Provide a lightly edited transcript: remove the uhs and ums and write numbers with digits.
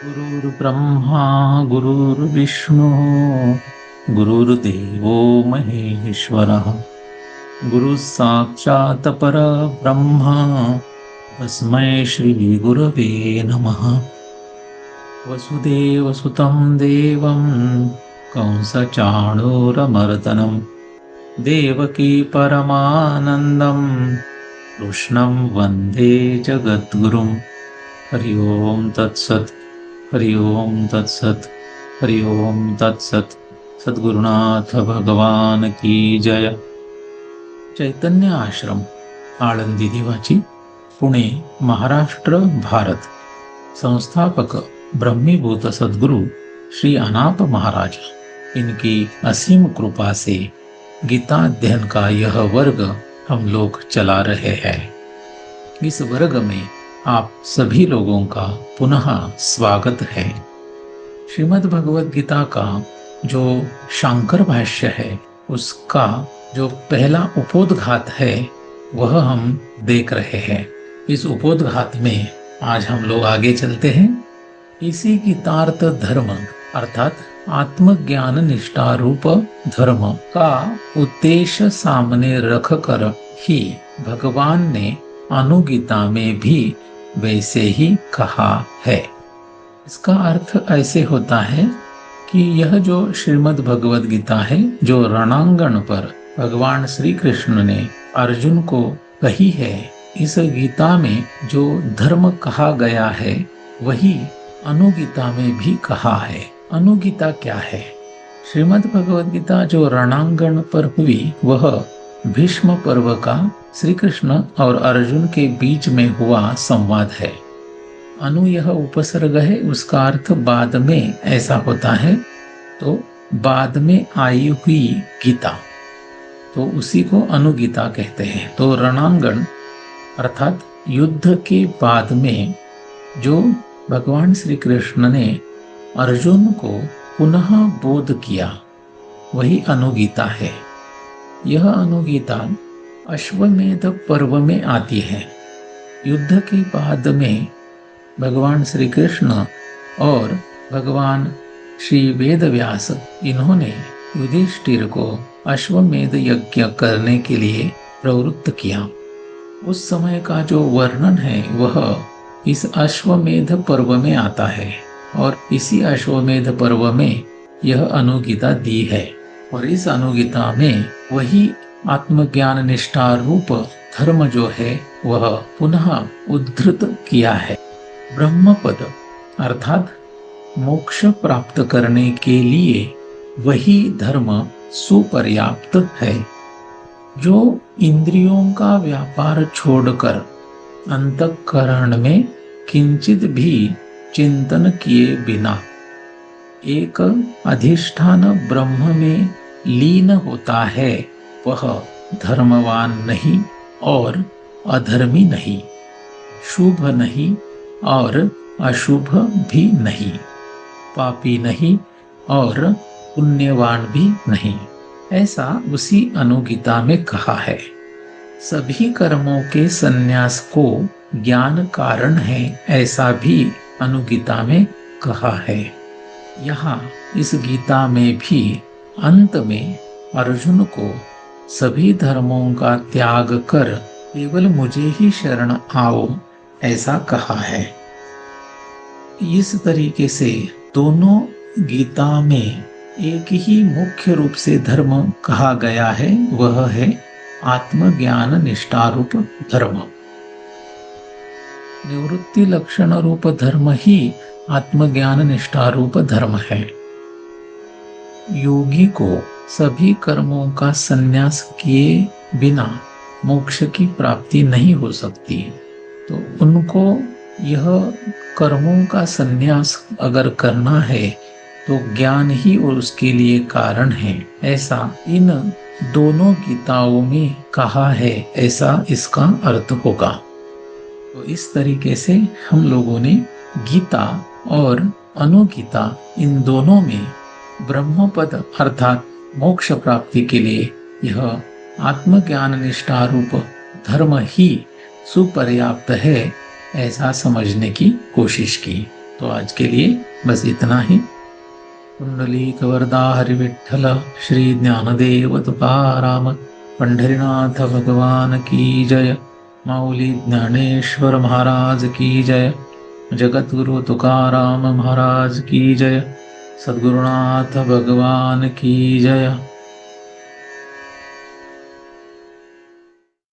गुरुर्ब्रह्मा गुरुर्विष्णुः गुरुर्देवो महेश्वरः गुरुः साक्षात् परब्रह्म तस्मै श्रीगुरवे नमः। वसुदेवसुतं देवं कंसचाणूरमर्दनं देवकी परमानन्दं कृष्णं वन्दे जगद्गुरुं। हरि ओम तत्सत् हरि ओम तत्सत् हरि ओम तत्सत्। सद्गुरुनाथ भगवान की जय। चैतन्य आश्रम आळंदी दिवाची पुणे महाराष्ट्र भारत। संस्थापक ब्रह्मीभूत सद्गुरु श्री अनाप महाराज, इनकी असीम कृपा से गीता अध्ययन का यह वर्ग हम लोग चला रहे हैं। इस वर्ग में आप सभी लोगों का पुनः स्वागत है। श्रीमद् भगवद गीता का जो शांकर भाष्य है, उसका जो पहला उपोद्घात है वह हम देख रहे हैं। इस उपोद्घात में आज हम लोग आगे चलते हैं। इसी गीतार्थ धर्म अर्थात आत्मज्ञान निष्ठा रूप धर्म का उद्देश्य सामने रखकर ही भगवान ने अनुगीता में भी वैसे ही कहा है। इसका अर्थ ऐसे होता है कि यह जो श्रीमद् भगवद गीता है, जो रणांगण पर भगवान श्री कृष्ण ने अर्जुन को कही है, इस गीता में जो धर्म कहा गया है वही अनुगीता में भी कहा है। अनुगीता क्या है? श्रीमद् भगवद गीता जो रणांगण पर हुई वह भीष्म पर्व का श्री कृष्ण और अर्जुन के बीच में हुआ संवाद है। अनु यह उपसर्ग है, उसका अर्थ बाद में ऐसा होता है, तो बाद में आई हुई गीता, तो उसी को अनुगीता कहते हैं। तो रणांगण अर्थात युद्ध के बाद में जो भगवान श्री कृष्ण ने अर्जुन को पुनः बोध किया वही अनुगीता है। यह अनुगीता अश्वमेध पर्व में आती है। युद्ध के बाद में भगवान श्री कृष्ण और भगवान श्री वेदव्यास इन्होंने युधिष्ठिर को अश्वमेध यज्ञ करने के लिए प्रवृत्त किया। उस समय का जो वर्णन है वह इस अश्वमेध पर्व में आता है और इसी अश्वमेध पर्व में यह अनुगीता दी है। और इस अनुगीता में वही आत्मज्ञान निष्ठा रूप धर्म जो है वह पुनः उद्धृत किया है। ब्रह्मपद अर्थात मोक्ष प्राप्त करने के लिए वही धर्म सुपर्याप्त है। जो इंद्रियों का व्यापार छोड़कर अंतःकरण में किंचित भी चिंतन किए बिना एक अधिष्ठान ब्रह्म में लीन होता है, वह धर्मवान नहीं और अधर्मी नहीं, शुभ नहीं और अशुभ भी नहीं, पापी नहीं और पुण्यवान भी नहीं, ऐसा उसी अनुगीता में कहा है। सभी कर्मों के संन्यास को ज्ञान कारण है, ऐसा भी अनुगीता में कहा है। यहाँ इस गीता में भी अंत में अर्जुन को सभी धर्मों का त्याग कर केवल मुझे ही शरण आओ ऐसा कहा है। इस तरीके से दोनों गीता में एक ही मुख्य रूप से धर्म कहा गया है, वह है आत्मज्ञान निष्ठा रूप धर्म। निवृत्ति लक्षण रूप धर्म ही आत्मज्ञान निष्ठा रूप धर्म है। योगी को सभी कर्मों का संन्यास किए बिना मोक्ष की प्राप्ति नहीं हो सकती, तो उनको यह कर्मों का संन्यास अगर करना है तो ज्ञान ही और उसके लिए कारण है, ऐसा इन दोनों गीताओं में कहा है, ऐसा इसका अर्थ होगा। तो इस तरीके से हम लोगों ने गीता और अनुगीता इन दोनों में ब्रह्मपद अर्थात मोक्ष प्राप्ति के लिए यह आत्मज्ञान निष्ठा रूप धर्म ही सुपर्याप्त है, ऐसा समझने की कोशिश की। तो आज के लिए बस इतना ही। पुंडलीक वरदा हरि विठ्ठल श्री ज्ञानदेव तुकाराम पंढरीनाथ भगवान की जय। माऊली ज्ञानेश्वर महाराज की जय। जगद्गुरु तुकाराम महाराज की जय। सद्गुरुनाथ भगवान की जय।